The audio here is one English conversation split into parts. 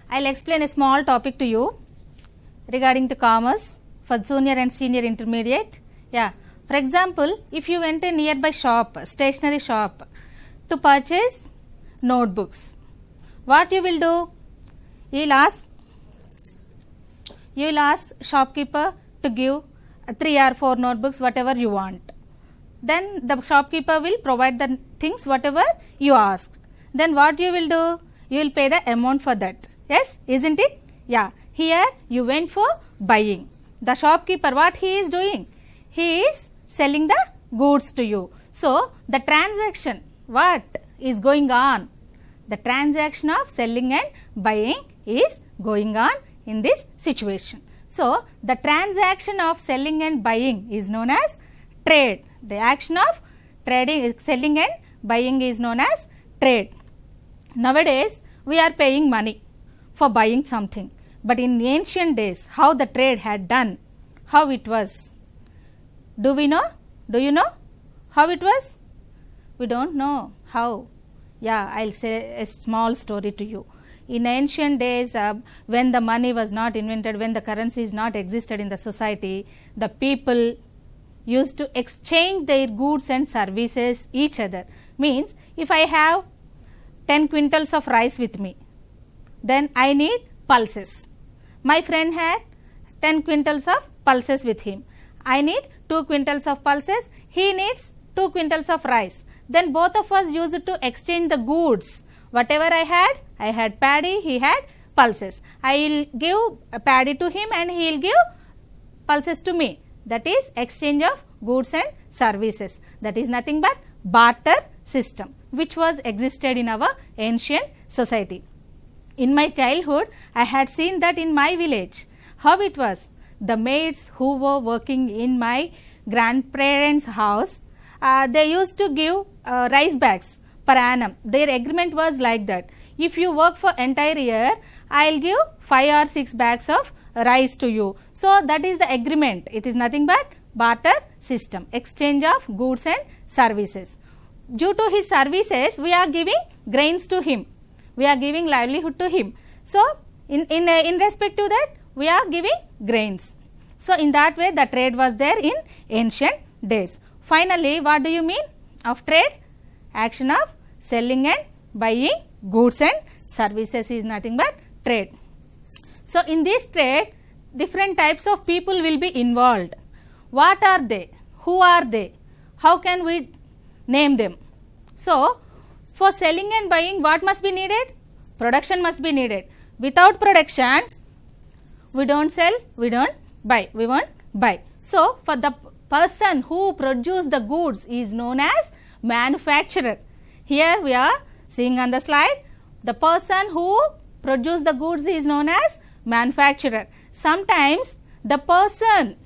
I'll explain a small topic to you regarding to commerce for junior and senior intermediate. Yeah. For example, if you went a nearby shop, stationery shop, to purchase notebooks, what you will do? You will ask shopkeeper to give 3 or 4 notebooks, whatever you want. Then the shopkeeper will provide the things whatever you ask. Then what you will do? You will pay the amount for that. Yes, isn't it? Yeah. Here you went for buying. The shopkeeper, what he is doing? He is selling the goods to you. So the transaction, what is going on? The transaction of selling and buying is going on in this situation. So the transaction of selling and buying is known as trade. The action of trading, selling and buying is known as trade. Nowadays we are paying money for buying something, but in ancient days how the trade had done, how it was? Do we know? Do you know how it was? We don't know how. Yeah, I'll say a small story to you. In ancient days, when the money was not invented, when the currencies not existed in the society, the people used to exchange their goods and services each other. Means if I have 10 quintals of rice with me, then I need pulses. My friend had 10 quintals of pulses with him. I need 2 quintals of pulses. He needs 2 quintals of rice. Then both of us used to exchange the goods. Whatever I had paddy, he had pulses. I will give paddy to him and he will give pulses to me. That is exchange of goods and services. That is nothing but barter system, which was existed in our ancient society. In my childhood, I had seen that in my village. How it was? The maids who were working in my grandparents' house, they used to give rice bags per annum. Their agreement was like that. If you work for entire year, I will give 5 or 6 bags of rice to you. So that is the agreement. It is nothing but barter system, exchange of goods and services. Due to his services, we are giving grains to him. We are giving livelihood to him. So in respect to that, we are giving grains. So in that way, the trade was there in ancient days. Finally, what do you mean of trade? Action of selling and buying goods and services is nothing but trade. So in this trade, different types of people will be involved. What are they? Who are they? How can we name them? So for selling and buying, what must be needed? Production must be needed. Without production, we don't sell, we don't buy, we won't buy. So for the person who produce the goods is known as manufacturer. Here we are seeing on the slide, the person who produce the goods is known as manufacturer. Sometimes the person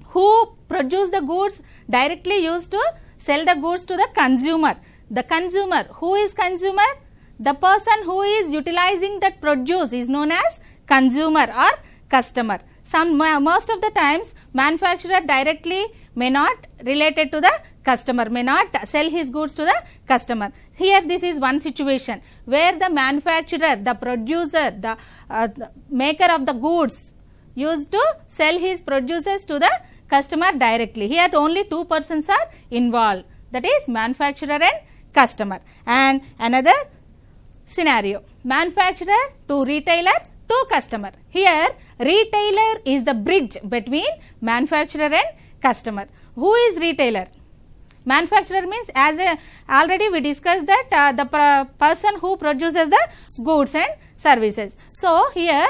who produce the goods directly used to sell the goods to the consumer. The consumer, who is consumer? The person who is utilizing that produce is known as consumer or customer. Most of the times manufacturer directly may not related to the customer, may not sell his goods to the customer. Here this is one situation where the manufacturer, the producer, the maker of the goods used to sell his produces to the customer directly. Here only 2 persons are involved, that is manufacturer and customer. And another scenario, manufacturer to retailer to customer. Here retailer is the bridge between manufacturer and customer. Who is retailer? Manufacturer means, as already we discussed that the person who produces the goods and services. So here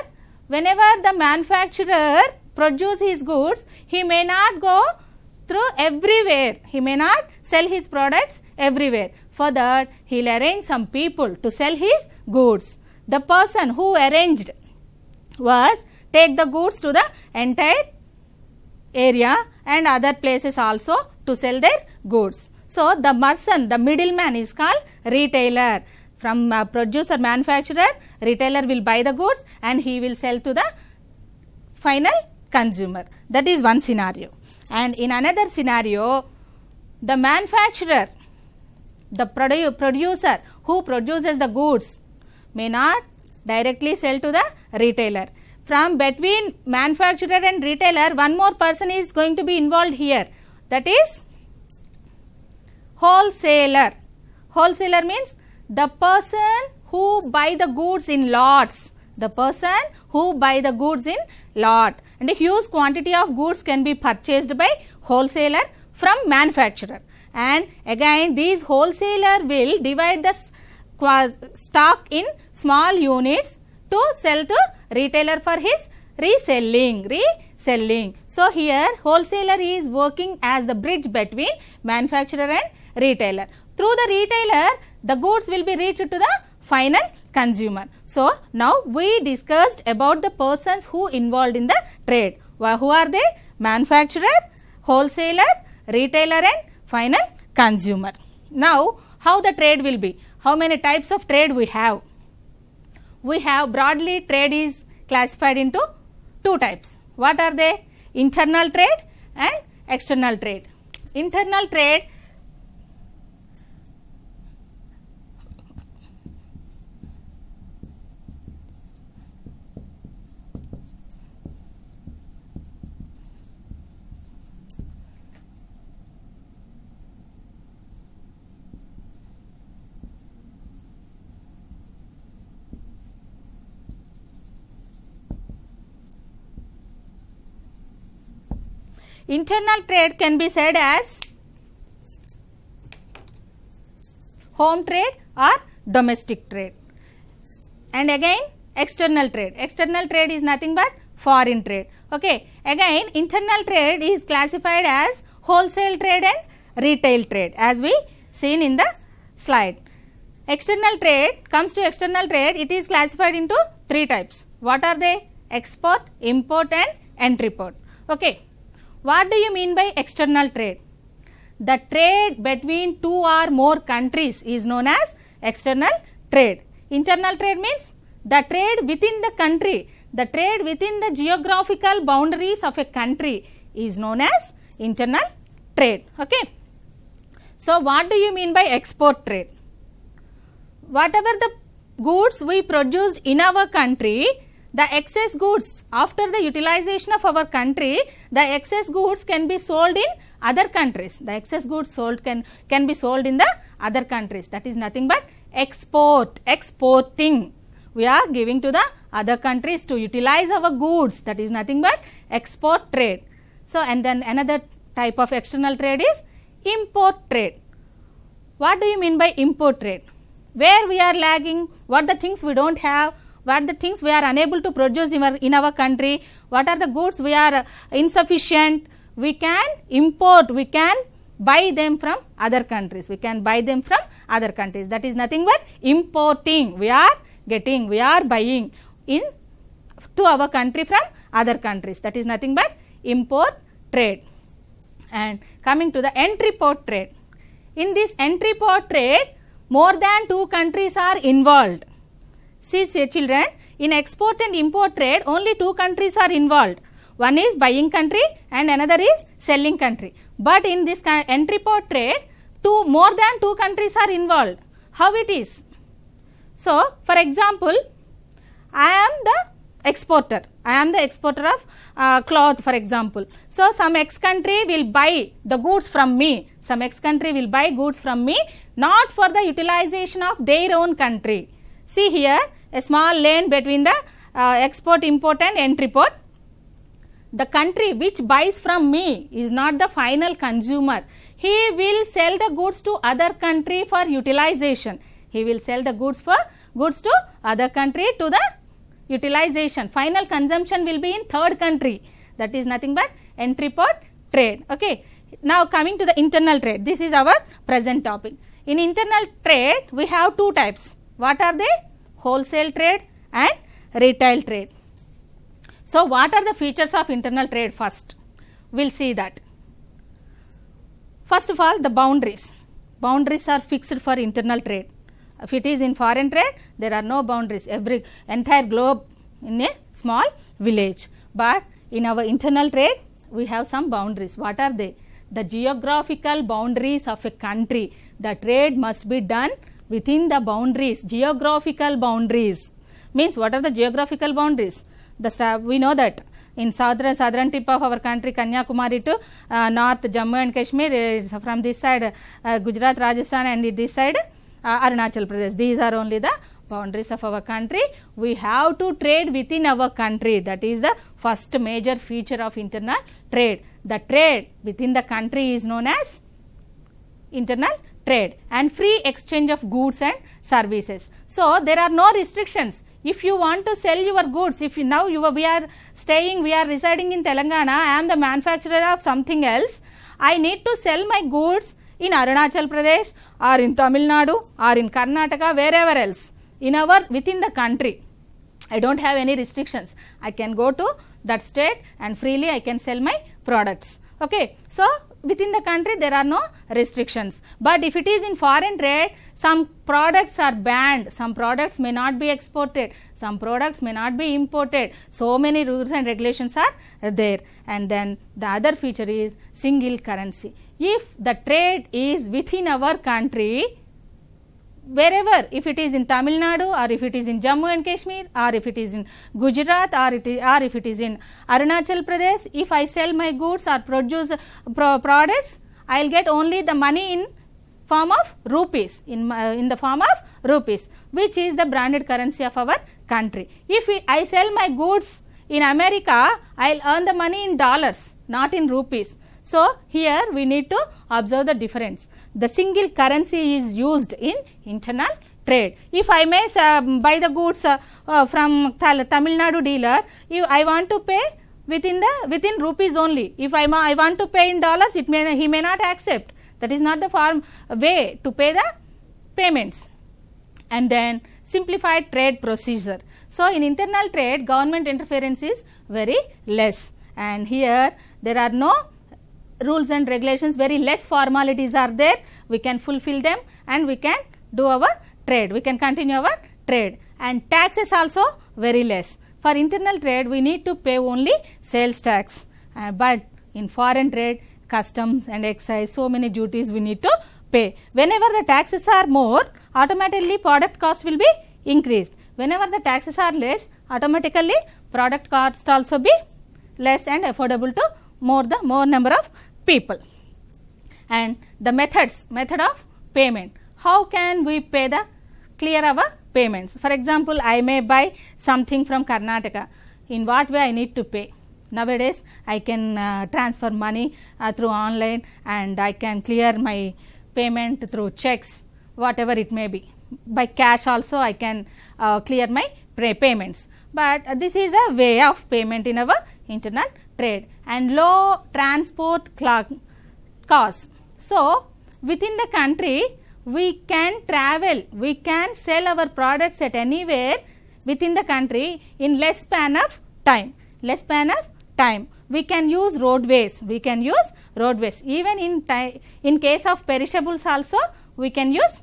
whenever the manufacturer produce his goods, he may not go through everywhere, he may not sell his products everywhere. For that he will arrange some people to sell his goods. The person who arranged was take the goods to the entire area and other places also to sell their goods. So the person, the middleman is called retailer. From producer, manufacturer, retailer will buy the goods and he will sell to the final consumer. That is one scenario. And in another scenario, the manufacturer, the producer who produces the goods may not directly sell to the retailer. From between manufacturer and retailer, one more person is going to be involved here, that is wholesaler. Wholesaler means the person who buy the goods in lots, the person who buy the goods in lot, and a huge quantity of goods can be purchased by wholesaler from manufacturer, and again these wholesaler will divide the stock in small units to sell to retailer for his reselling. So here wholesaler is working as the bridge between manufacturer and retailer. Through the retailer, the goods will be reached to the final consumer. So now we discussed about the persons who involved in the trade. Who are they? Manufacturer, wholesaler, retailer and final consumer. Now how the trade will be? How many types of trade we have? We have broadly trade is classified into two types. What are they? Internal trade and external trade. Internal trade internal trade can be said as home trade or domestic trade. And again external trade. External trade is nothing but foreign trade. Okay. Again internal trade is classified as wholesale trade and retail trade as we seen in the slide. External trade comes to external trade, it is classified into three types. What are they? Export, import and entry port. Okay. What do you mean by external trade? The trade between two or more countries is known as external trade. Internal trade means the trade within the country, the trade within the geographical boundaries of a country is known as internal trade. Okay. So what do you mean by export trade? Whatever the goods we produced in our country, the excess goods after the utilization of our country, the excess goods can be sold in other countries. The excess goods sold can be sold in the other countries. That is nothing but export, exporting. We are giving to the other countries to utilize our goods. That is nothing but export trade. So and then another type of external trade is import trade. What do you mean by import trade? Where we are lagging, what the things we don't have, what the things we are unable to produce in our country, what are the goods we are insufficient, we can import, we can buy them from other countries, we can buy them from other countries. That is nothing but importing. We are getting, we are buying in to our country from other countries. That is nothing but import trade. And coming to the entry port trade. In this entry port trade, more than two countries are involved. See children, in export and import trade, only two countries are involved. One is buying country and another is selling country. But in this entry port trade, more than two countries are involved. How it is? So, for example, I am the exporter. I am the exporter of cloth, for example. So, some X country will buy the goods from me. Some X country will buy goods from me, not for the utilization of their own country. See here, a small lane between the export, import and entry port. The country which buys from me is not the final consumer. He will sell the goods to other country for utilization. He will sell the goods to other country to the utilization. Final consumption will be in third country. That is nothing but entry port trade. Okay. Now coming to the internal trade. This is our present topic. In internal trade, we have two types. What are they? Wholesale trade and retail trade. So what are the features of internal trade first? We will see that. First of all, the boundaries. Boundaries are fixed for internal trade. If it is in foreign trade, there are no boundaries. Entire globe in a small village. But in our internal trade, we have some boundaries. What are they? The geographical boundaries of a country. The trade must be done within the boundaries, geographical boundaries. means what are the geographical boundaries? We know that in southern tip of our country, Kanyakumari to north Jammu and Kashmir, from this side Gujarat, Rajasthan, and this side Arunachal Pradesh. These are only the boundaries of our country. We have to trade within our country. That is the first major feature of internal trade. The trade within the country is known as internal trade, and free exchange of goods and services. So there are no restrictions. If you want to sell your goods, if you now we are residing in Telangana, I am the manufacturer of something else, I need to sell my goods in Arunachal Pradesh or in Tamil Nadu or in Karnataka, wherever else within the country. I don't have any restrictions. I can go to that state and freely I can sell my products. Okay, so within the country there are no restrictions. But if it is in foreign trade, some products are banned, some products may not be exported, some products may not be imported. So many rules and regulations are there. And then the other feature is single currency. If the trade is within our country, wherever, if it is in Tamil Nadu or if it is in Jammu and Kashmir or if it is in Gujarat or if it is in Arunachal Pradesh, if I sell my goods or produce products, I will get only the money in form of rupees, in the form of rupees, which is the branded currency of our country. If I sell my goods in America, I will earn the money in dollars, not in rupees. So here we need to observe the difference. The single currency is used in internal trade. If I may buy the goods from Tamil Nadu dealer, if I want to pay within rupees only. If I want to pay in dollars, he may not accept. That is not the way to pay the payments. And then simplified trade procedure. So in internal trade, government interference is very less, and here there are no rules and regulations, very less formalities are there. We can fulfill them and we can do our trade, we can continue our trade. And taxes also very less. For internal trade, we need to pay only sales tax, but in foreign trade, customs and excise, so many duties we need to pay. Whenever the taxes are more, automatically product cost will be increased. Whenever the taxes are less, automatically product cost also be less and affordable to more number of people. And the method of payment. How can we clear our payments? For example, I may buy something from Karnataka. In what way I need to pay? Nowadays, I can transfer money through online, and I can clear my payment through checks, whatever it may be. By cash also I can clear my payments. But this is a way of payment in our internal trade. And low transport costs. So within the country, we can travel, we can sell our products at anywhere within the country in less span of time. We can use roadways. Even in case of perishables also, we can use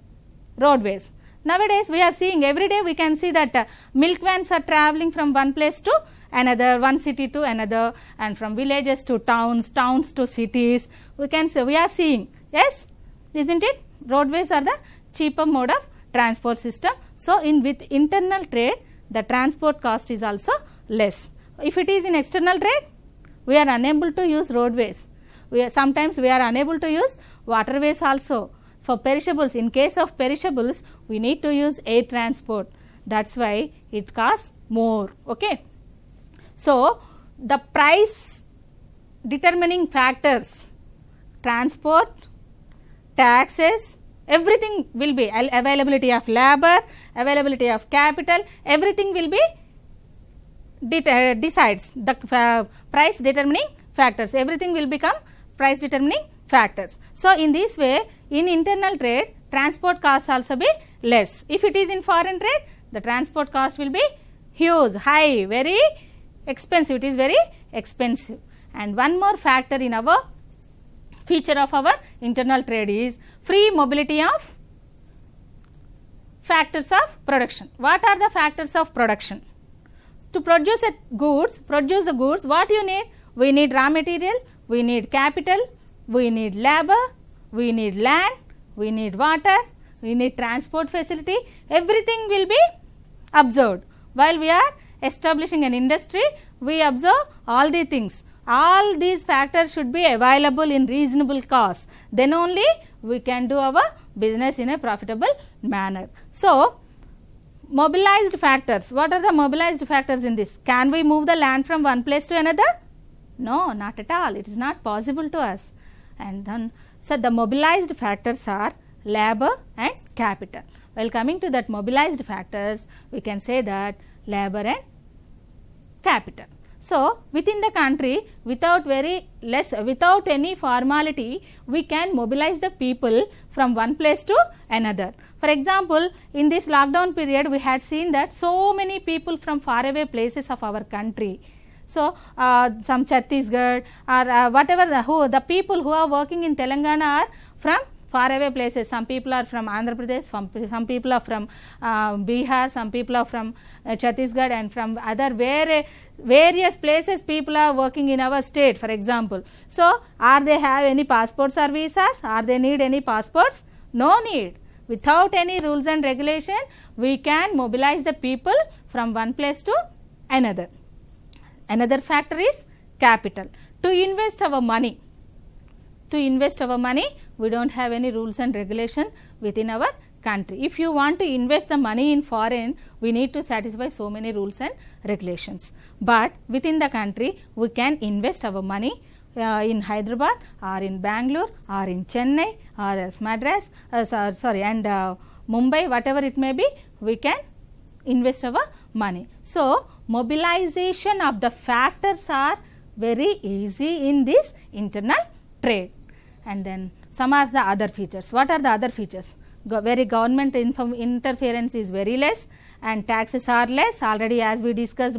roadways. Nowadays, we are seeing every day, we can see that milk vans are traveling from one place to another, one city to another, and from villages to towns to cities. We are seeing, yes, isn't it? Roadways are the cheaper mode of transport system. So with internal trade, the transport cost is also less. If it is in external trade, we are unable to use roadways. Sometimes we are unable to use waterways also. For perishables, in case of perishables, we need to use air transport. That's why it costs more. Okay. So the price determining factors, transport, taxes, everything will be availability of labor, availability of capital, everything will be decides the price determining factors. Everything will become price determining factors. So in this way, in internal trade, transport costs also be less. If it is in foreign trade, the transport cost will be huge, high, very expensive. It is very expensive. And one more factor in our feature of our internal trade is free mobility of factors of production. What are the factors of production? To produce the goods, what you need? We need raw material, we need capital, we need labor, we need land, we need water, we need transport facility. Everything will be observed. while we are establishing an industry, we observe all the things. All these factors should be available in reasonable cost. Then only we can do our business in a profitable manner. So, mobilized factors. What are the mobilized factors in this? Can we move the land from one place to another? No, not at all. It is not possible to us. And then, so the mobilized factors are labor and capital. While coming to that mobilized factors, we can say that labor and capital. So, within the country, without any formality, we can mobilize the people from one place to another. For example, in this lockdown period, we had seen that so many people from faraway places of our country. So, some Chhattisgarh or whatever the people who are working in Telangana are from faraway places. Some people are from Andhra Pradesh, some people are from Bihar, some people are from Chhattisgarh, and from other various places people are working in our state, for example. So, are they have any passports or visas? Are they need any passports? No need. Without any rules and regulation, we can mobilize the people from one place to another. Another factor is capital. To invest our money. We don't have any rules and regulation within our country. If you want to invest the money in foreign, we need to satisfy so many rules and regulations. But within the country, we can invest our money in Hyderabad or in Bangalore or in Chennai or else Madras, and Mumbai, whatever it may be, we can invest our money. So, mobilization of the factors are very easy in this internal trade. And then some are the other features. What are the other features? Government interference is very less and taxes are less, already as we discussed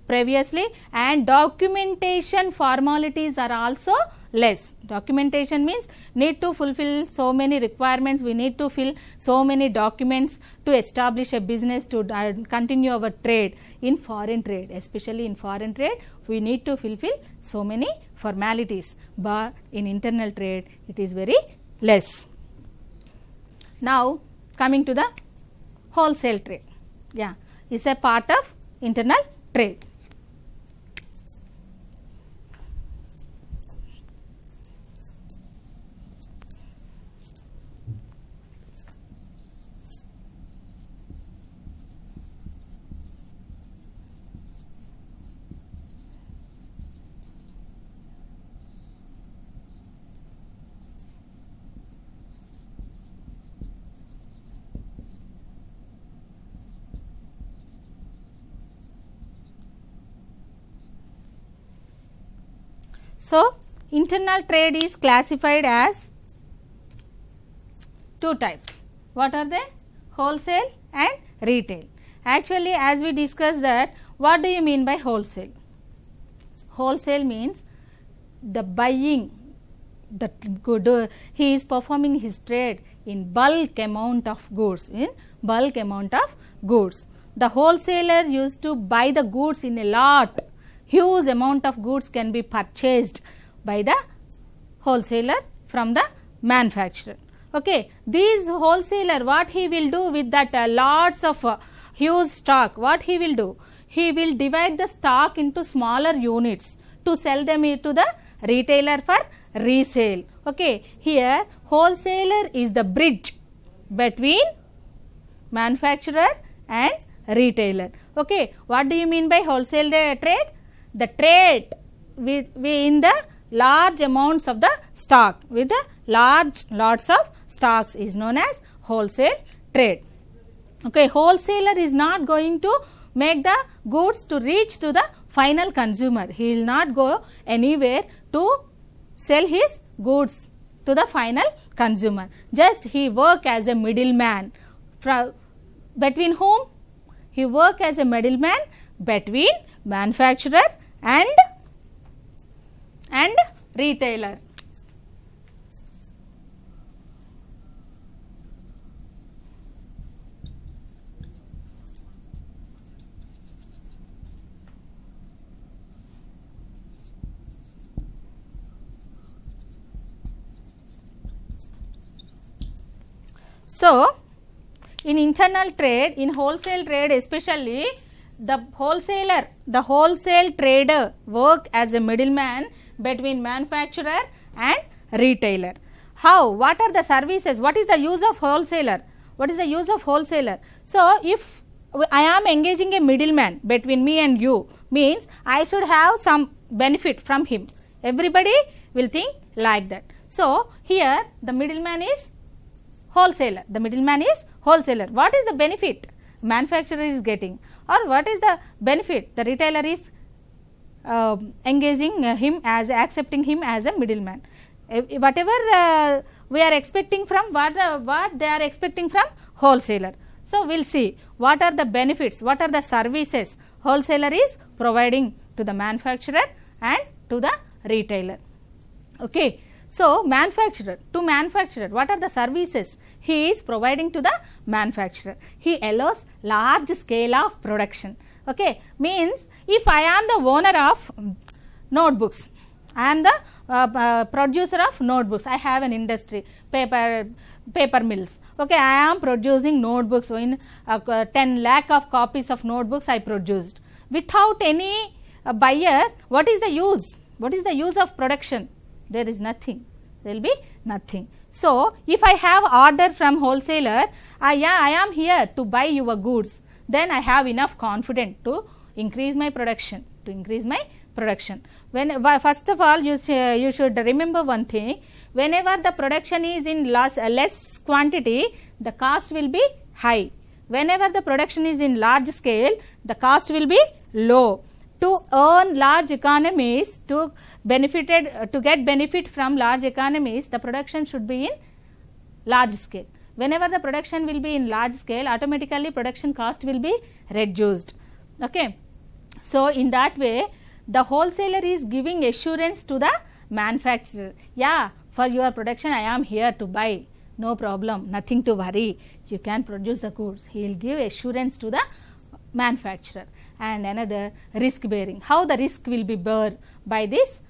previously, and documentation formalities are also less. Documentation means need to fulfill so many requirements, we need to fill so many documents to establish a business, to continue our trade. In foreign trade, especially in foreign trade, we need to fulfill so many formalities, but in internal trade it is very less. Now, coming to the wholesale trade, is a part of internal trade. So, internal trade is classified as two types. What are they? Wholesale and retail. Actually, as we discussed that, what do you mean by wholesale? Wholesale means the buying, the good, he is performing his trade in bulk amount of goods, The wholesaler used to buy the goods in a lot. Huge amount of goods can be purchased by the wholesaler from the manufacturer. Okay, these wholesaler, what he will do with that lots of huge stock, what he will do? He will divide the stock into smaller units to sell them to the retailer for resale. Okay, here wholesaler is the bridge between manufacturer and retailer. Okay, what do you mean by wholesale trade? The trade in the large amounts of the stock, with the large lots of stocks, is known as wholesale trade. Okay, wholesaler is not going to make the goods to reach to the final consumer. He will not go anywhere to sell his goods to the final consumer. Just he work as a middleman. Between whom? He work as a middleman between manufacturer and retailer. So, in internal trade, in wholesale trade especially, the wholesaler, the wholesale trader work as a middleman between manufacturer and retailer. How? What are the services? What is the use of wholesaler? What is the use of wholesaler? So, if I am engaging a middleman between me and you, means I should have some benefit from him. Everybody will think like that. So, here the middleman is wholesaler. The middleman is wholesaler. What is the benefit manufacturer is getting, or what is the benefit the retailer is engaging him as, accepting him as a middleman? Whatever we are expecting from, what they are expecting from wholesaler. So, we will see what are the benefits, what are the services wholesaler is providing to the manufacturer and to the retailer. Okay. So, manufacturer, to manufacturer, what are the services he is providing to the manufacturer? He allows large scale of production. Okay. Means if I am the owner of notebooks, I am the producer of notebooks, I have an industry, paper mills. Okay, I am producing notebooks in 10 lakh of copies of notebooks I produced. Without any buyer, what is the use? What is the use of production? There is nothing. There will be nothing. So, if I have order from wholesaler, I am here to buy your goods, then I have enough confidence to increase my production, When first of all, you should remember one thing. Whenever the production is in less quantity, the cost will be high. Whenever the production is in large scale, the cost will be low. To earn large economies, to get benefit from large economies, the production should be in large scale. Whenever the production will be in large scale, automatically production cost will be reduced. Okay. So, in that way, the wholesaler is giving assurance to the manufacturer. Yeah, for your production I am here to buy, no problem, nothing to worry, you can produce the goods. He will give assurance to the manufacturer. And another, risk bearing. How the risk will be borne by this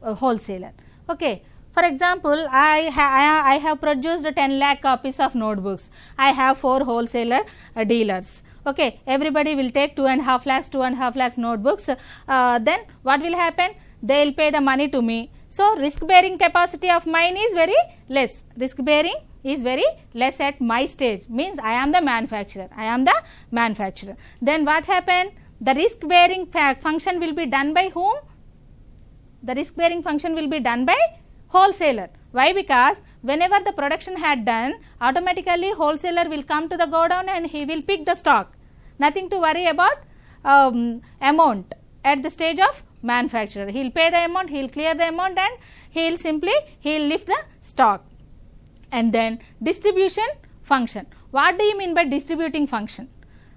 wholesaler. Okay. For example, I have produced 10 lakh copies of notebooks. I have 4 wholesaler dealers. Okay. Everybody will take 2.5 lakhs notebooks. Then what will happen? They will pay the money to me. So, risk bearing capacity of mine is very less. Risk bearing is very less at my stage, means I am the manufacturer. Then what happened? The risk bearing function will be done by whom? The risk bearing function will be done by wholesaler. Why? Because whenever the production had done, automatically wholesaler will come to the godown and he will pick the stock. Nothing to worry about amount at the stage of manufacturer. He will pay the amount, he will clear the amount, and he will lift the stock. And then distribution function. What do you mean by distributing function?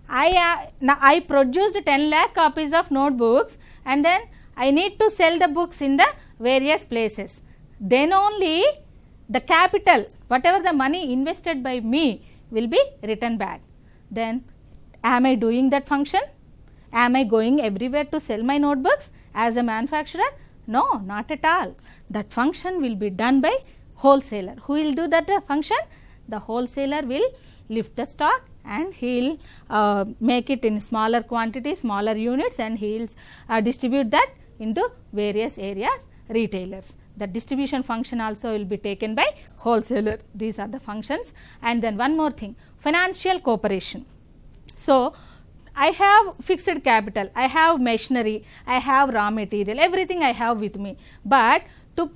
I produced 10 lakh copies of notebooks, and then I need to sell the books in the various places. Then only the capital, whatever the money invested by me, will be returned back. Then am I doing that function? Am I going everywhere to sell my notebooks as a manufacturer? No, not at all. That function will be done by wholesaler. Who will do that function? The wholesaler will lift the stock and he will make it in smaller quantities, smaller units, and he will distribute that into various areas, retailers. The distribution function also will be taken by wholesaler. These are the functions. And then one more thing, financial cooperation. So, I have fixed capital, I have machinery, I have raw material, everything I have with me. But to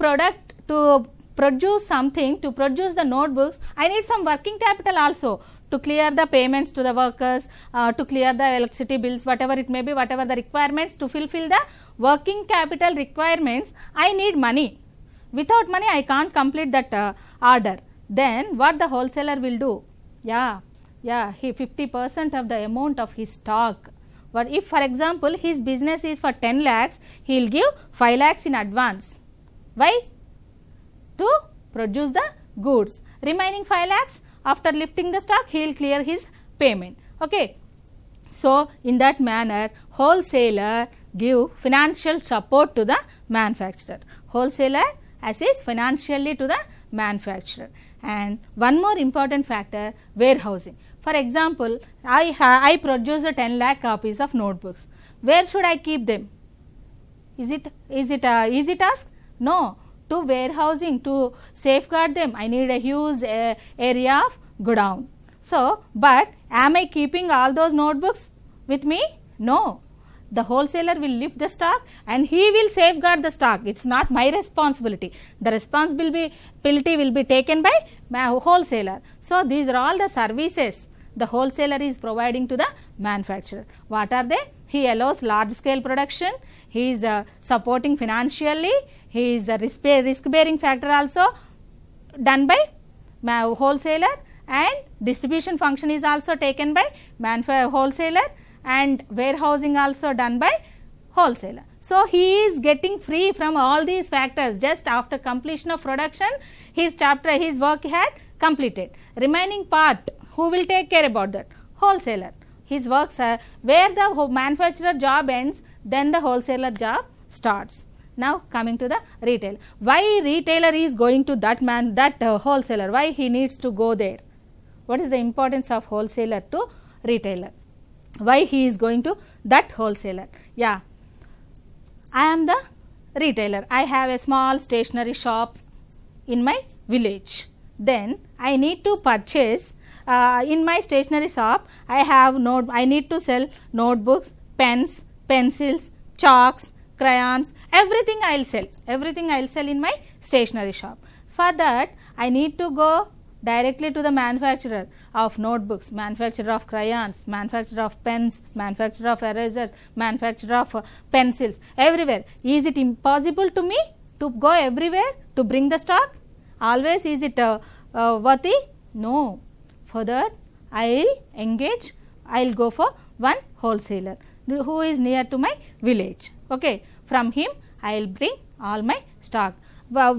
produce something, to produce the notebooks, I need some working capital also to clear the payments to the workers, to clear the electricity bills, whatever it may be, whatever the requirements, to fulfill the working capital requirements, I need money. Without money, I can't complete that order. Then what the wholesaler will do? He 50% of the amount of his stock. But if, for example, his business is for 10 lakhs, he will give 5 lakhs in advance. Why? To produce the goods. Remaining 5 lakhs, after lifting the stock, he will clear his payment. Okay. So, in that manner, wholesaler give financial support to the manufacturer. Wholesaler assists financially to the manufacturer. And one more important factor, warehousing. For example, I produced 10 lakh copies of notebooks. Where should I keep them? Is it a easy task? No. To warehousing, to safeguard them, I need a huge area of godown. So, but am I keeping all those notebooks with me? No. The wholesaler will lift the stock and he will safeguard the stock. It's not my responsibility. The responsibility will be taken by my wholesaler. So, these are all the services the wholesaler is providing to the manufacturer. What are they? He allows large scale production. He is supporting financially. He is a risk bearing factor also done by wholesaler, and distribution function is also taken by wholesaler, and warehousing also done by wholesaler. So, he is getting free from all these factors just after completion of production. His work had completed. Remaining part, who will take care about that? Wholesaler. His works where the manufacturer job ends, then the wholesaler job starts. Now coming to the retailer. Why retailer is going to that wholesaler? Why he needs to go there? What is the importance of wholesaler to retailer? Why he is going to that wholesaler? Yeah, I am the retailer. I have a small stationery shop in my village. Then I need to purchase in my stationery shop. I need to sell notebooks, pens, pencils, chalks, crayons, everything I will sell. Everything I will sell in my stationery shop. For that, I need to go directly to the manufacturer of notebooks, manufacturer of crayons, manufacturer of pens, manufacturer of erasers, manufacturer of pencils, everywhere. Is it impossible to me to go everywhere to bring the stock? Always is it worthy? No. For that, I will go for one wholesaler who is near to my village. Okay. From him, I will bring all my stock.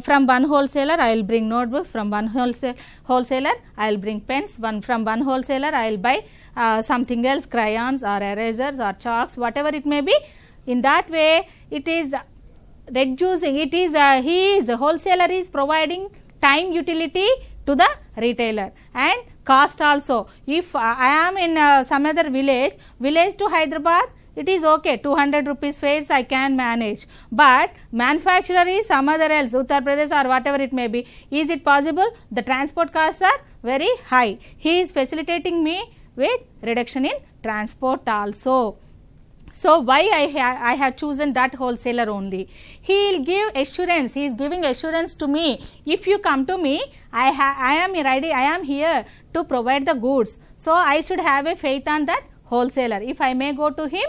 From one wholesaler, I will bring notebooks. From one wholesaler, I will bring pens. From one wholesaler, I will buy something else, crayons or erasers or chalks, whatever it may be. In that way, it is reducing. It is the wholesaler is providing time utility to the retailer and cost also. If I am in some other village to Hyderabad, it is okay, 200 rupees fares I can manage, but manufacturer is some other else, Uttar Pradesh or whatever it may be. Is it possible? The transport costs are very high. He is facilitating me with reduction in transport also. So, why I have chosen that wholesaler only? He will give assurance. He is giving assurance to me. If you come to me, I am ready. I am here to provide the goods. So, I should have a faith on that wholesaler. If I may go to him,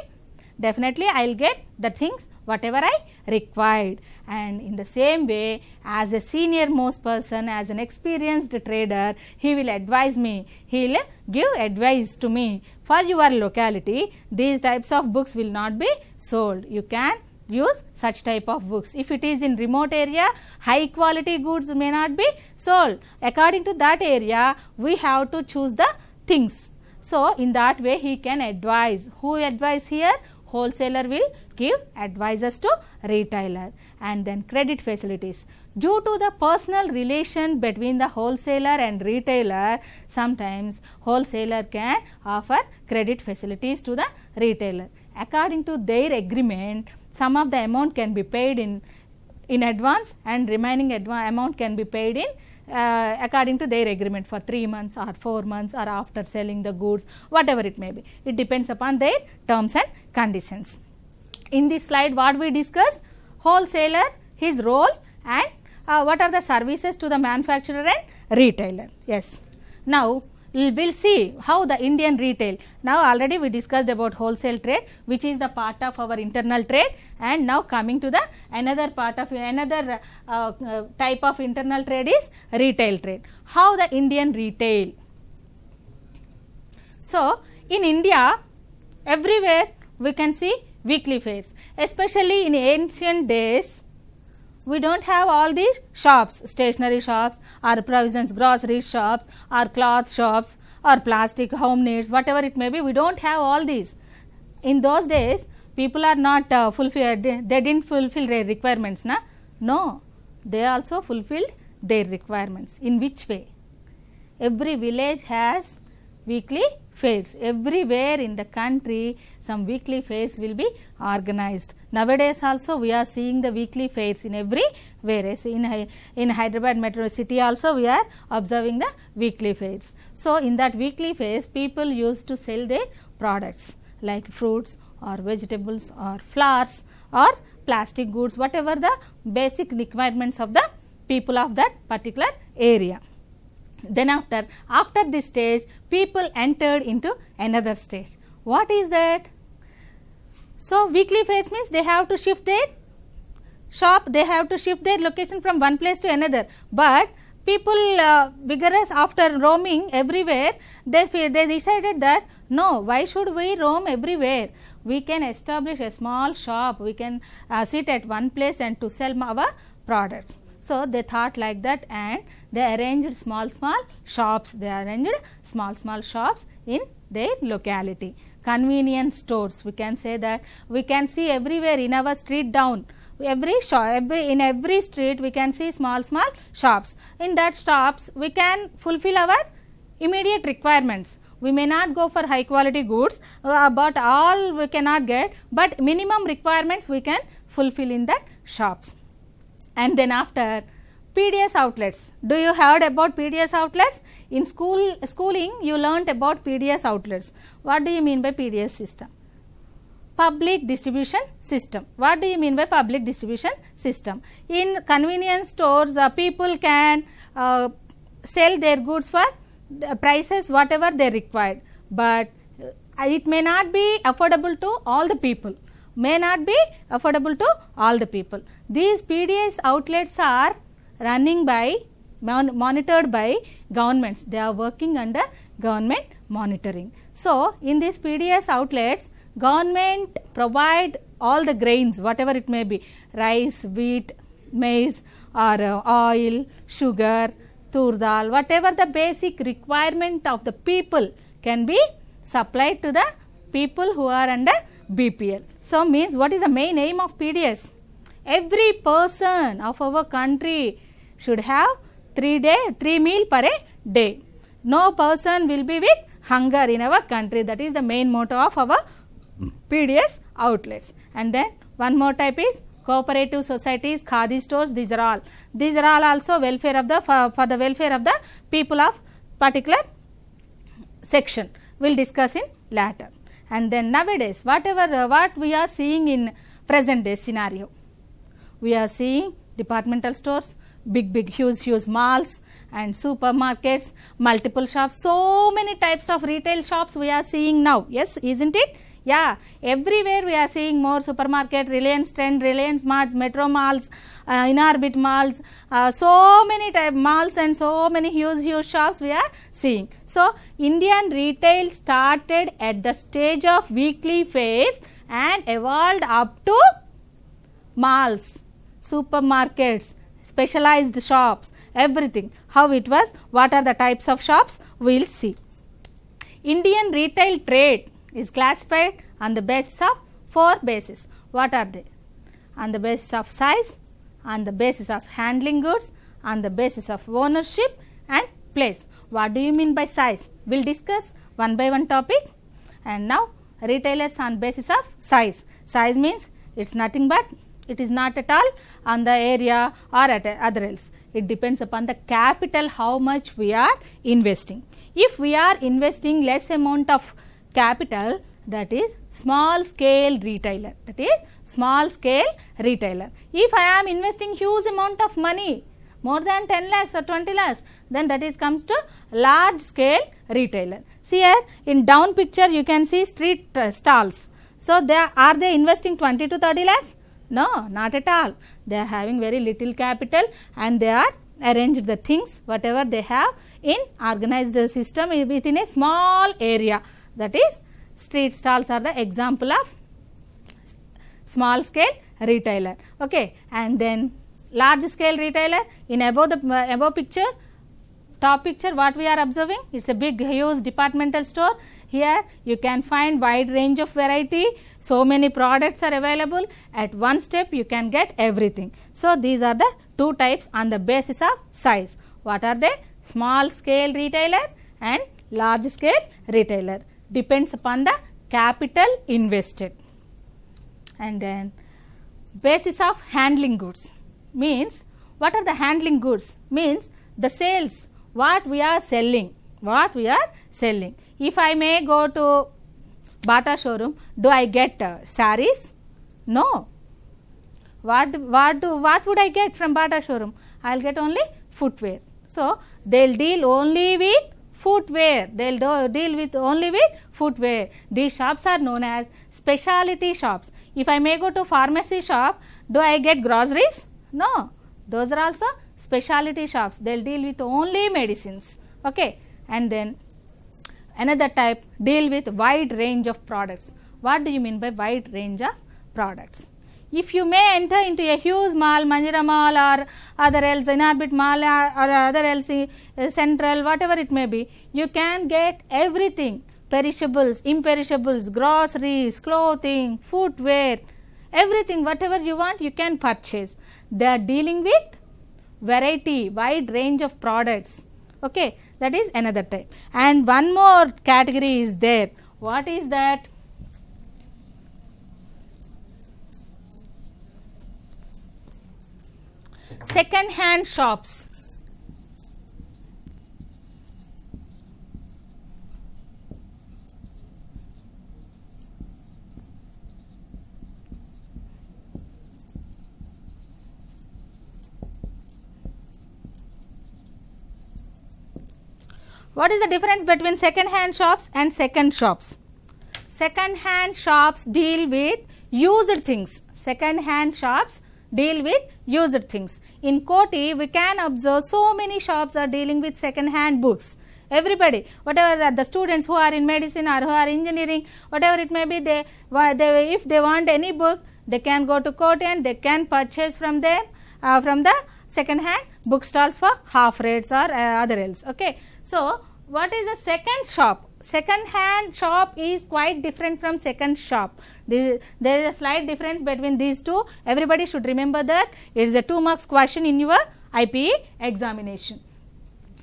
definitely I will get the things whatever I required. And in the same way, as a senior most person, as an experienced trader, he will advise me. He will give advice to me. For your locality, these types of books will not be sold. You can use such type of books. If it is in remote area, high quality goods may not be sold. According to that area, we have to choose the things. So, in that way, he can advise. Who advise here? Wholesaler will give advices to retailer. And then credit facilities. Due to the personal relation between the wholesaler and retailer, sometimes wholesaler can offer credit facilities to the retailer. According to their agreement, some of the amount can be paid in advance and remaining amount can be paid in according to their agreement for 3 months or 4 months or after selling the goods, whatever it may be. It depends upon their terms and conditions. In this slide, what we discussed? Wholesaler, his role, and what are the services to the manufacturer and retailer. Yes. Now, we will see how the Indian retail. Now, already we discussed about wholesale trade, which is the part of our internal trade, and now coming to the another part of another type of internal trade is retail trade. How the Indian retail? So, in India, everywhere we can see weekly fairs, especially in ancient days. We don't have all these shops, stationery shops or provisions, grocery shops or cloth shops or plastic home needs, whatever it may be. We don't have all these. In those days, people are not fulfilled, they didn't fulfill their requirements. No, they also fulfilled their requirements. In which way? every village has weekly fairs. Everywhere in the country some weekly fairs will be organized. Nowadays also we are seeing the weekly fairs in every whereas in Hyderabad metro city also we are observing the weekly fairs. So in that weekly fairs people used to sell their products like fruits or vegetables or flowers or plastic goods, whatever the basic requirements of the people of that particular area. Then after this stage people entered into another stage. What is that? So weekly fairs means they have to shift their shop, they have to shift their location from one place to another, but people vigorous after roaming everywhere, they decided that no, why should we roam everywhere? We can establish a small shop, we can sit at one place and to sell our products. So they thought like that and they arranged small shops, in their locality. Convenience stores, we can say that we can see everywhere in our street down, in every street we can see small shops. In that shops we can fulfill our immediate requirements. We may not go for high quality goods, but all we cannot get, but minimum requirements we can fulfill in that shops. And then after PDS outlets. Do you heard about PDS outlets? In schooling you learnt about PDS outlets. What do you mean by PDS system? Public distribution system. What do you mean by public distribution system? In convenience stores people can sell their goods for the prices whatever they required, but it may not be affordable to all the people. These PDS outlets are running by monitored by governments. They are working under government monitoring. So in these PDS outlets government provide all the grains whatever it may be, rice, wheat, maize or oil, sugar, tur dal, whatever the basic requirement of the people can be supplied to the people who are under BPL. So means what is the main aim of PDS? Every person of our country should have 3 meal per a day. No person will be with hunger in our country. That is the main motto of our PDS outlets. And then one more type is cooperative societies, khadi stores. These are all also welfare of the for the welfare of the people of particular section. We will discuss in later. And then nowadays what we are seeing in present day scenario, we are seeing departmental stores, big huge malls and supermarkets, multiple shops, so many types of retail shops we are seeing now. Yes, isn't it? Yeah, everywhere we are seeing more supermarket, Reliance Trend, Reliance Marts, Metro malls, Inorbit malls, so many type malls and so many huge shops we are seeing. So Indian retail started at the stage of weekly fairs and evolved up to malls, supermarkets, specialized shops, everything. How it was, what are the types of shops, we will see. Indian retail trade is classified on the basis of 4 bases. What are they? On the basis of size, on the basis of handling goods, on the basis of ownership and place. What do you mean by size? We will discuss one by one topic. And now retailers on basis of size. Size means it is nothing but it is not at all on the area or at other else. It depends upon the capital how much we are investing. If we are investing less amount of capital, that is small scale retailer. If I am investing huge amount of money, more than 10 lakhs or 20 lakhs, then that is comes to large scale retailer. See here in down picture you can see street stalls. So are they investing 20 to 30 lakhs? No, not at all. They are having very little capital and they are arranged the things whatever they have in organized system within a small area. That is street stalls are the example of small scale retailer. Okay, and then large scale retailer in above picture, top picture what we are observing, it is a big huge departmental store. Here you can find wide range of variety, so many products are available, at one step you can get everything. So these are the 2 types on the basis of size. What are they? small scale retailer and large scale retailer, depends upon the capital invested. And then basis of handling goods means, what are the handling goods? Means the sales, what we are selling. If I may go to Bata showroom, do I get sarees? No. What would I get from Bata showroom? I will get only footwear. So they will deal only with footwear. They will deal with only with footwear. These shops are known as specialty shops. If I may go to pharmacy shop, do I get groceries? No. Those are also specialty shops. They will deal with only medicines. Okay. And then another type, deal with wide range of products. What do you mean by wide range of products? If you may enter into a huge mall, Manjira Mall or other else, Inorbit Mall or other else, Central, whatever it may be, you can get everything, perishables, imperishables, groceries, clothing, footwear, everything, whatever you want, you can purchase. They are dealing with variety, wide range of products. Okay, that is another type. And one more category is there. What is that? Second hand shops. What is the difference between second hand shops and second shops? Second hand shops deal with used things. Second hand shops deal with used things. In Koti, we can observe so many shops are dealing with second hand books. Everybody, whatever the students who are in medicine or who are engineering, whatever it may be, if they want any book, they can go to Koti and they can purchase from there, from the second hand book-stalls for half rates or other else. Okay. So, what is the second shop? Second hand shop is quite different from second shop. There is a slight difference between these two. Everybody should remember that. It is a 2 marks question in your IPE examination.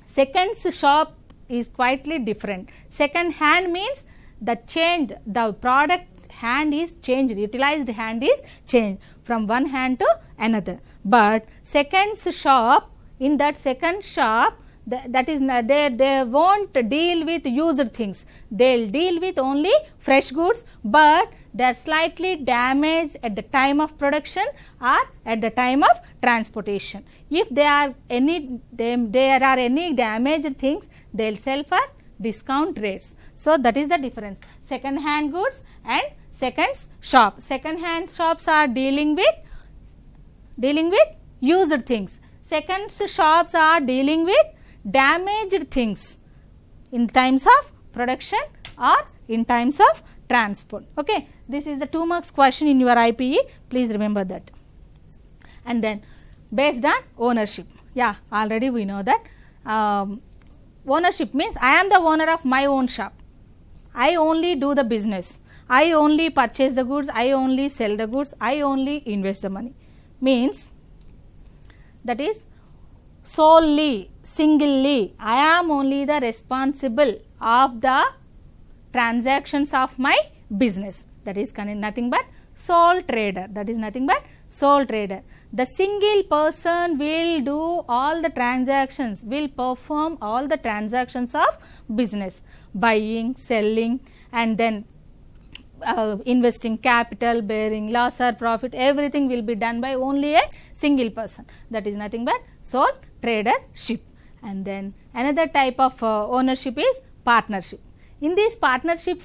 Second shop is quietly different. Second hand means the product hand is changed, utilized hand is changed from one hand to another. But second shop, in that second shop, that is they won't deal with used things. They'll deal with only fresh goods, but they are slightly damaged at the time of production or at the time of transportation. If there are any damaged things, they'll sell for discount rates. So that is the difference. Second hand goods and second shop. Second hand shops are dealing with used things. Second shops are dealing with damaged things in times of production or in times of transport. Okay, this is the 2 marks question in your IPE. Please remember that. And then based on ownership. Yeah, already we know that. Ownership means I am the owner of my own shop. I only do the business. I only purchase the goods. I only sell the goods. I only invest the money. Means that is solely, singly, I am only the responsible of the transactions of my business. That is nothing but sole trader. That is nothing but sole trader. The single person will do all the transactions, will perform all the transactions of business, buying, selling, and then investing capital, bearing loss or profit, everything will be done by only a single person. That is nothing but sole tradership. And then another type of ownership is partnership. In this partnership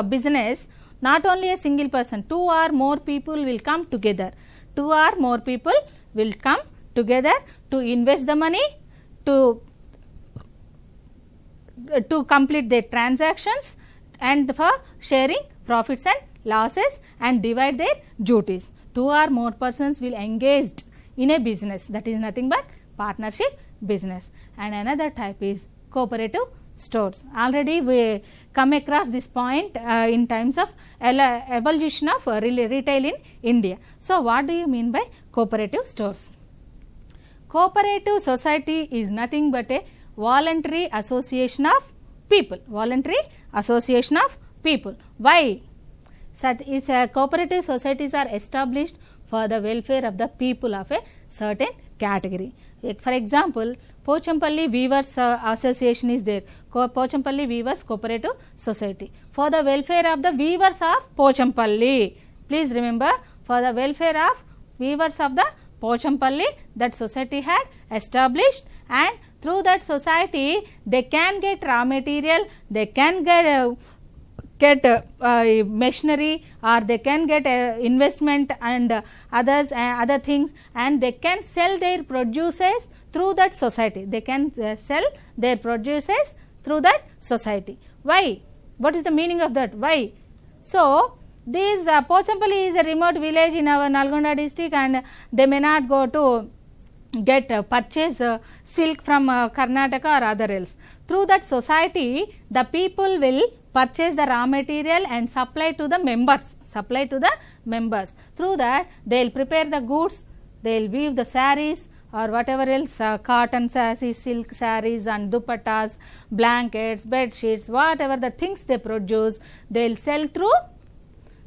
business, not only a single person, 2 or more people will come together. 2 or more people will come together to invest the money, to complete their transactions, and for sharing profits and losses and divide their duties. 2 or more persons will engage in a business. That is nothing but partnership business. And another type is cooperative stores. Already we come across this point in terms of evolution of retail in India. So what do you mean by cooperative stores? Cooperative society is nothing but a voluntary association of people. Voluntary association of people. Why? Such is cooperative societies are established for the welfare of the people of a certain category. For example, Pochampalli Weavers Association is there. Pochampalli Weavers Cooperative Society. For the welfare of the weavers of Pochampalli. Please remember, for the welfare of weavers of the Pochampalli, that society had established, and through that society they can get raw material, they can get machinery, or they can get investment and other things, and they can sell their produces through that society. They can sell their produces through that society. Why? What is the meaning of that? Why? So this Pochampalli is a remote village in our Nalgonda district, and they may not go to get purchase silk from Karnataka or other else. Through that society, the people will purchase the raw material and supply to the members. Through that, they will prepare the goods, they will weave the saris or whatever else, cotton saris, silk saris and dupattas, blankets, bed sheets, whatever the things they produce, they will sell through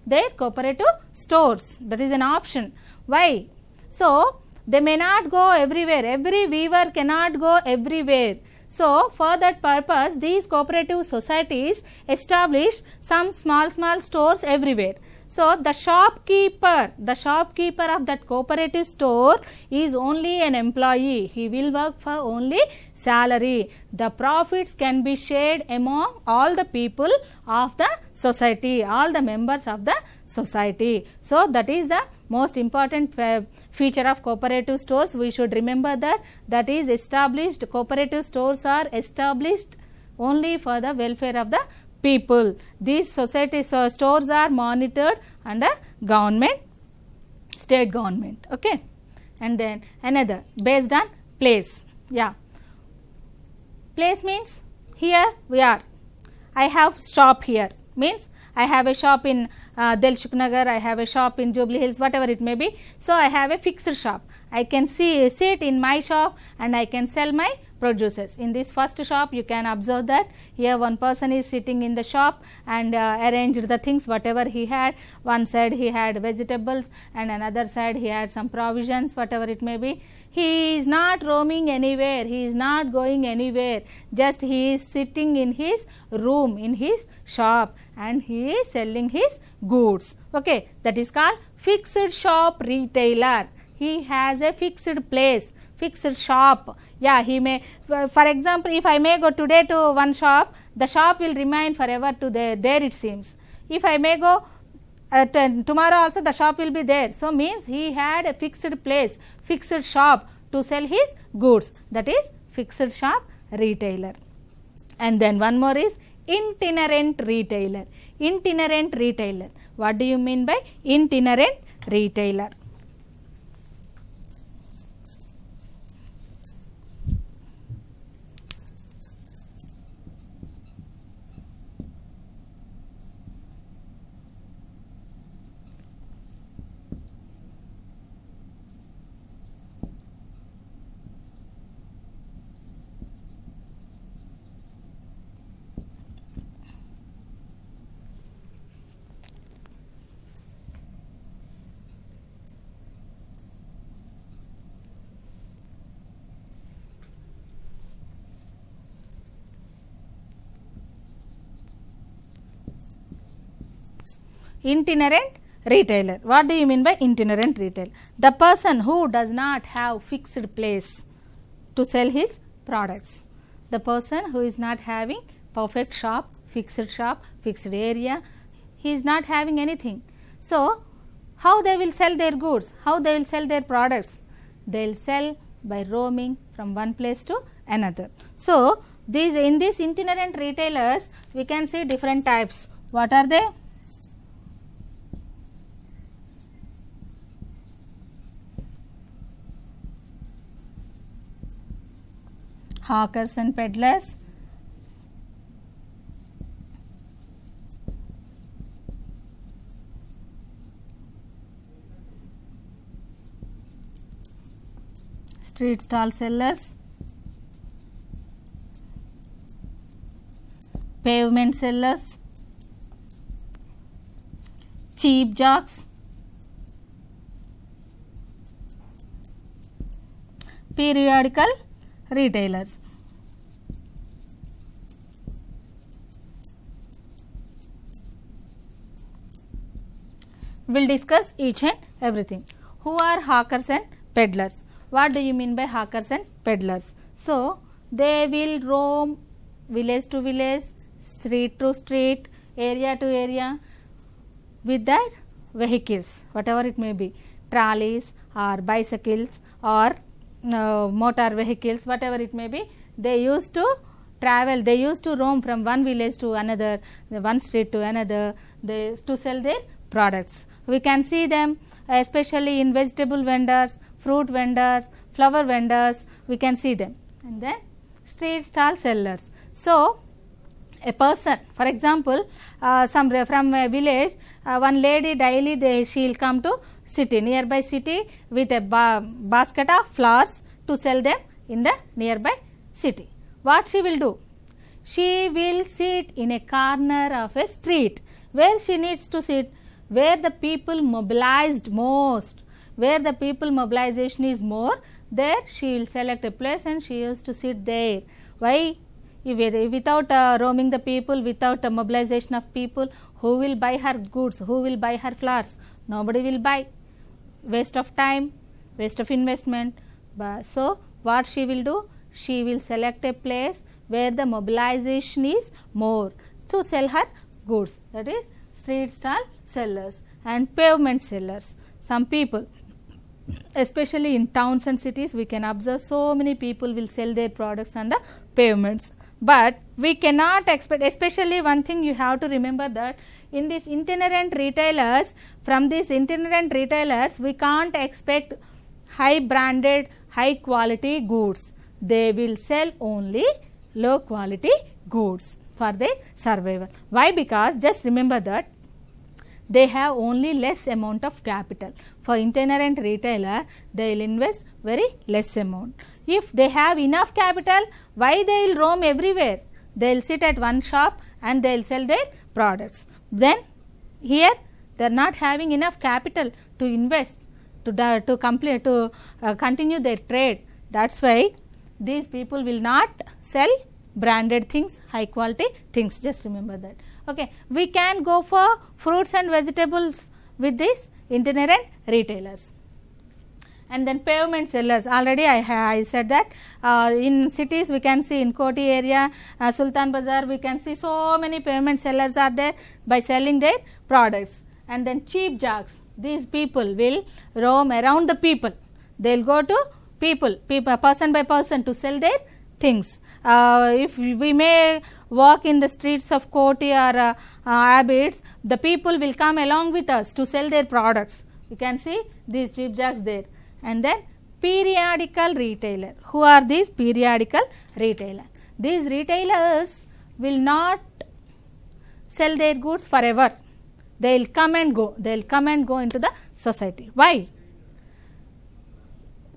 their cooperative stores. That is an option. Why? So they may not go everywhere. Every weaver cannot go everywhere. So for that purpose, these cooperative societies establish some small stores everywhere. So the shopkeeper of that cooperative store is only an employee. He will work for only salary. The profits can be shared among all the people of the society, all the members of the society. So that is the most important feature of cooperative stores. We should remember that is established. Cooperative stores are established only for the welfare of the people. These society stores are monitored under government, state government. Okay, and then another based on place. Yeah, place means here we are. I have shop here, means I have a shop in Dilshuk Nagar, I have a shop in Jubilee Hills, whatever it may be. So I have a fixed shop. I can sit in my shop and I can sell my produces. In this first shop, you can observe that here one person is sitting in the shop and arranged the things whatever he had. One side he had vegetables and another side he had some provisions, whatever it may be. He is not roaming anywhere, he is not going anywhere, just he is sitting in his room, in his shop, and he is selling his goods. Okay, that is called fixed shop retailer. He has a fixed place, fixed shop. Yeah, he may, for example, if I may go today to one shop, the shop will remain forever to there it seems. If I may go tomorrow also, the shop will be there. So means he had a fixed place, fixed shop to sell his goods. That is fixed shop retailer. And then one more is itinerant retailer. Itinerant retailer. What do you mean by itinerant retailer? Itinerant retailer. What do you mean by itinerant retailer? The person who does not have fixed place to sell his products. The person who is not having perfect shop, fixed area, he is not having anything. So how they will sell their goods? How they will sell their products? They will sell by roaming from one place to another. So in these itinerant retailers, we can see different types. What are they? Hawkers and peddlers, street stall sellers, pavement sellers, cheap jocks, periodical retailers. We'll discuss each and everything. Who are hawkers and peddlers? What do you mean by hawkers and peddlers? So, they will roam village to village, street to street, area to area with their vehicles, whatever it may be, trolleys or bicycles or motor vehicles, whatever it may be. They used to travel, they used to roam from one village to another, one street to another, they to sell their products. We can see them especially in vegetable vendors, fruit vendors, flower vendors, we can see them. And then street stall sellers. So, a person, for example, from a village, one lady daily she will come to city, nearby city with a basket of flowers to sell them in the nearby city. What she will do? She will sit in a corner of a street. Where she needs to sit? Where the people mobilized most, where the people mobilization is more, there she will select a place and she used to sit there. Why? Without roaming the people, without mobilization of people, who will buy her goods, who will buy her flowers? Nobody will buy. Waste of time, waste of investment. So, what she will do? She will select a place where the mobilization is more to sell her goods, that is street stall sellers and pavement sellers. Some people, especially in towns and cities, we can observe so many people will sell their products on the pavements. But we cannot expect, especially one thing you have to remember, that in these itinerant retailers, from these itinerant retailers, we can't expect high branded, high quality goods. They will sell only low quality goods for their survival. Why? Because just remember that they have only less amount of capital. For itinerant retailer, they will invest very less amount. If they have enough capital, why they will roam everywhere? They will sit at one shop and they will sell their products. Then here they are not having enough capital to invest, to continue their trade. That's why these people will not sell branded things, high quality things. Just remember that. Okay, we can go for fruits and vegetables with these itinerant retailers. And then pavement sellers, already I said that in cities we can see, in Koti area, Sultan Bazar, we can see so many pavement sellers are there by selling their products. And then cheap jocks, these people will roam around the people. They will go to people, person by person to sell their things. If we may walk in the streets of Koti or Abbots, the people will come along with us to sell their products. You can see these cheap jocks there. And then periodical retailer. Who are these periodical retailer? These retailers will not sell their goods forever. They will come and go. They will come and go into the society. Why?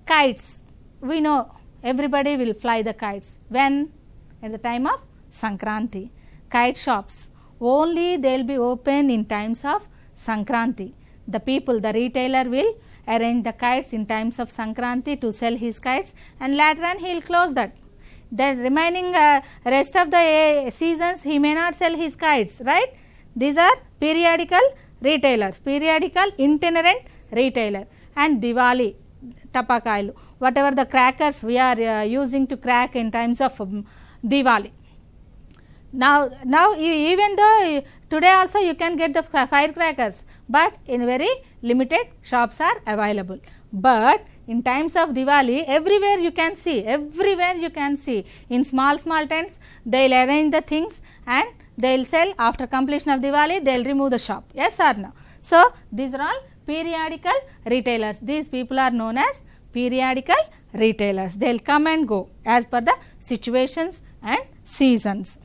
Kites. We know everybody will fly the kites. When? At the time of Sankranti. Kite shops. Only they will be open in times of Sankranti. The people, the retailer will arrange the kites in times of Sankranti to sell his kites, and later on he will close that. The remaining rest of the seasons he may not sell his kites, right? These are periodical retailers, periodical itinerant retailer. And Diwali, tapakailu, whatever the crackers we are using to crack in times of Diwali. Now even though today also you can get the firecrackers, but in very limited shops are available. But in times of Diwali, everywhere you can see, in small tents, they will arrange the things and they will sell. After completion of Diwali, they will remove the shop. Yes or no? So, these are all periodical retailers. These people are known as periodical retailers. They will come and go as per the situations and seasons.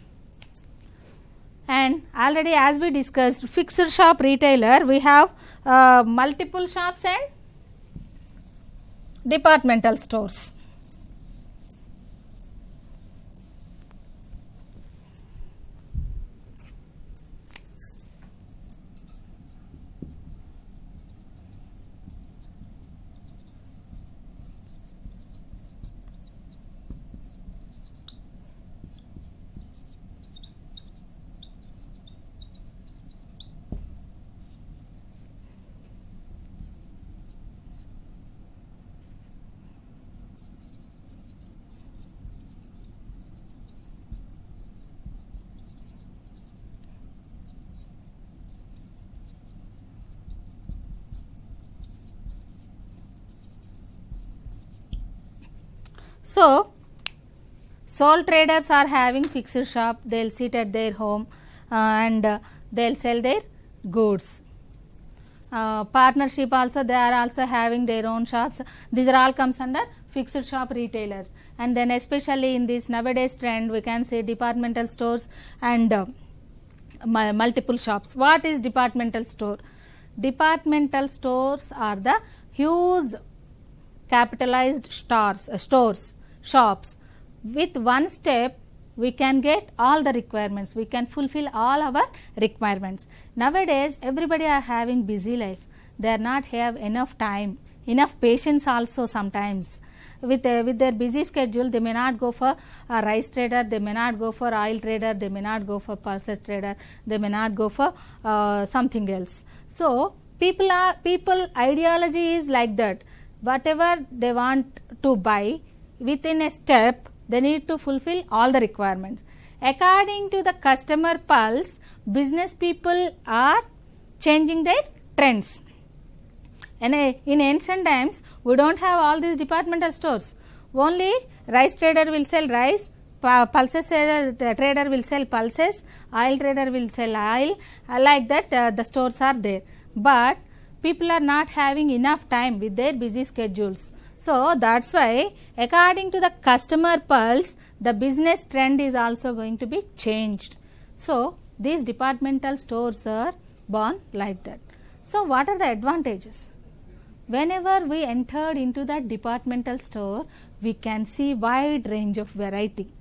And already as we discussed, fixed shop retailer, we have multiple shops and departmental stores. So sole traders are having fixed shop, they'll sit at their home and they'll sell their goods. Partnership also, they are also having their own shops. These are all comes under fixed shop retailers. And then especially in this nowadays trend, we can say departmental stores and multiple shops. What is departmental store? Departmental stores are the huge capitalized stores, shops. With one step, we can get all the requirements. We can fulfill all our requirements. Nowadays, everybody are having busy life. They are not have enough time, enough patience also sometimes. With their busy schedule, they may not go for a rice trader, they may not go for oil trader, they may not go for pulses trader, they may not go for something else. So people ideology is like that. Whatever they want to buy, within a step, they need to fulfill all the requirements. According to the customer pulse, business people are changing their trends. And in ancient times, we don't have all these departmental stores. Only rice trader will sell rice, pulses trader will sell pulses, oil trader will sell oil. Like that, the stores are there. But people are not having enough time with their busy schedules. So that's why, according to the customer pulse, the business trend is also going to be changed. So these departmental stores are born like that. So what are the advantages? Whenever we entered into that departmental store, we can see wide range of variety.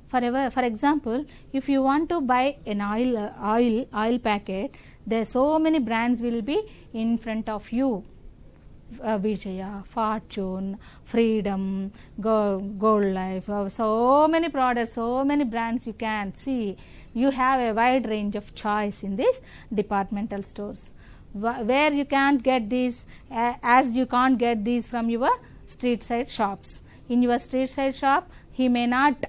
For example, if you want to buy an oil packet, there so many brands will be in front of you. Vijaya, Fortune, Freedom, Gold Life, so many products, so many brands you can see. You have a wide range of choice in these departmental stores. Where you can't get these, as you can't get these from your street side shops. In your street side shop, he may not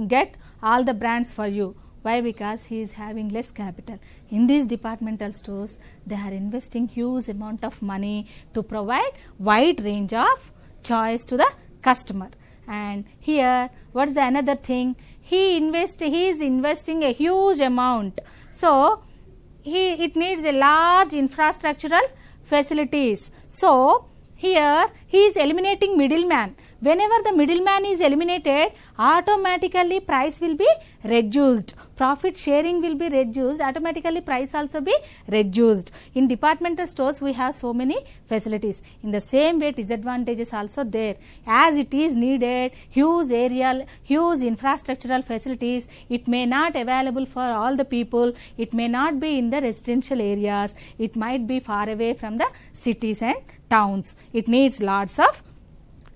get all the brands for you. Why? Because he is having less capital. In these departmental stores, they are investing huge amount of money to provide wide range of choice to the customer. And here, what's the another thing? He is investing a huge amount. So it needs a large infrastructural facilities. So here he is eliminating middleman. Whenever the middleman is eliminated, automatically price will be reduced. Profit sharing will be reduced. Automatically price also be reduced. In departmental stores, we have so many facilities. In the same way, disadvantages also there. As it is needed, huge area, huge infrastructural facilities, it may not available for all the people. It may not be in the residential areas. It might be far away from the cities and towns. It needs lots of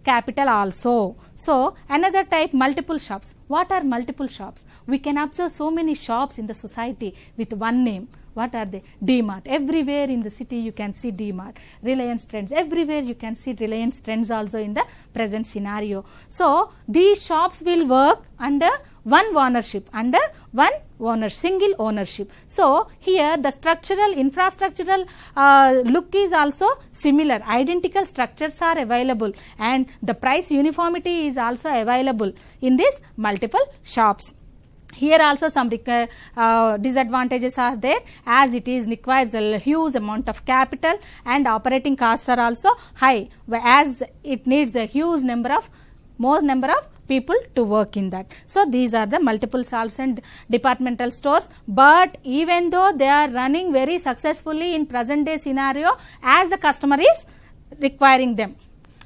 capital also. So another type, multiple shops. What are multiple shops? We can observe so many shops in the society with one name. What are they? D-Mart. Everywhere in the city you can see D-Mart. Reliance Trends. Everywhere you can see Reliance Trends also in the present scenario. So these shops will work under one ownership, single ownership. So here the infrastructural look is also similar. Identical structures are available and the price uniformity is also available in these multiple shops. Here also some disadvantages are there, as it requires a huge amount of capital and operating costs are also high, as it needs a huge more number of people to work in that. So these are the multiple shops and departmental stores, but even though they are running very successfully in present day scenario, as the customer is requiring them.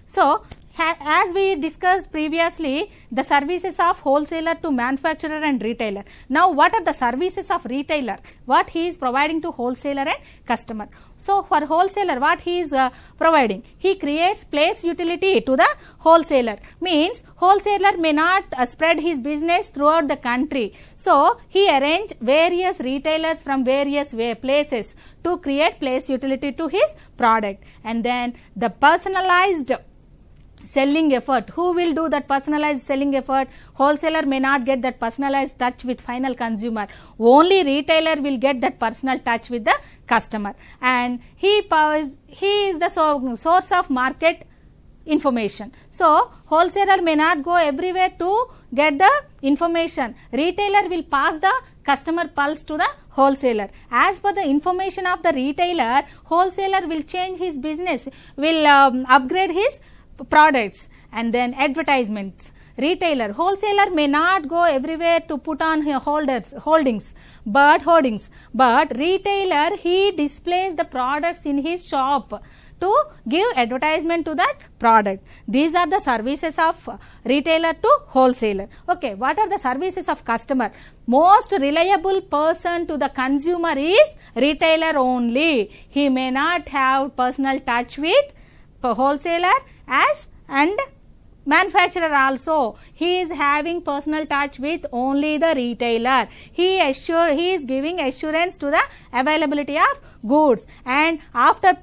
So as we discussed previously, the services of wholesaler to manufacturer and retailer. Now what are the services of retailer? What he is providing to wholesaler and customer. So for wholesaler, what he is providing? He creates place utility to the wholesaler. Means wholesaler may not spread his business throughout the country. So he arrange various retailers from various places to create place utility to his product. And then the personalized selling effort. Who will do that personalized selling effort? Wholesaler may not get that personalized touch with final consumer. Only retailer will get that personal touch with the customer. And he is the source of market information. So wholesaler may not go everywhere to get the information. Retailer will pass the customer pulse to the wholesaler. As per the information of the retailer, wholesaler will change his business, will upgrade his products. And then advertisements. Retailer, wholesaler may not go everywhere to put on holdings, but retailer, he displays the products in his shop to give advertisement to that product. These are the services of retailer to wholesaler. Okay, what are the services of customer? Most reliable person to the consumer is retailer only. He may not have personal touch with wholesaler and manufacturer also. He is having personal touch with only the retailer. He is giving assurance to the availability of goods, and after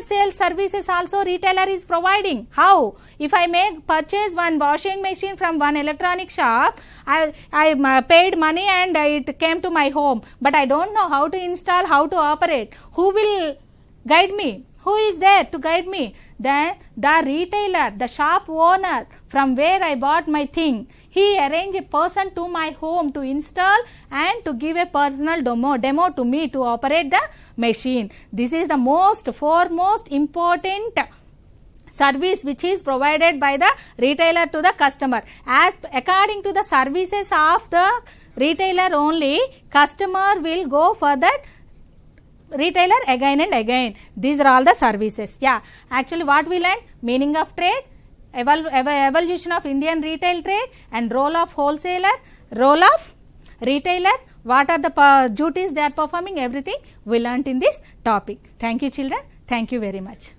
sales services also retailer is providing. How? If I purchase one washing machine from one electronic shop, I paid money and it came to my home, but I don't know how to install, how to operate. Who will guide me? Who is there to guide me? Then the retailer, the shop owner from where I bought my thing, he arrange a person to my home to install and to give a personal demo to me to operate the machine. This is the foremost important service which is provided by the retailer to the customer. As according to the services of the retailer only, customer will go for that retailer again and again. These are all the services. Yeah, actually what we learned: meaning of trade, evolution of Indian retail trade, and role of wholesaler, role of retailer, what are the duties they are performing, everything we learnt in this topic. Thank you children. Thank you very much.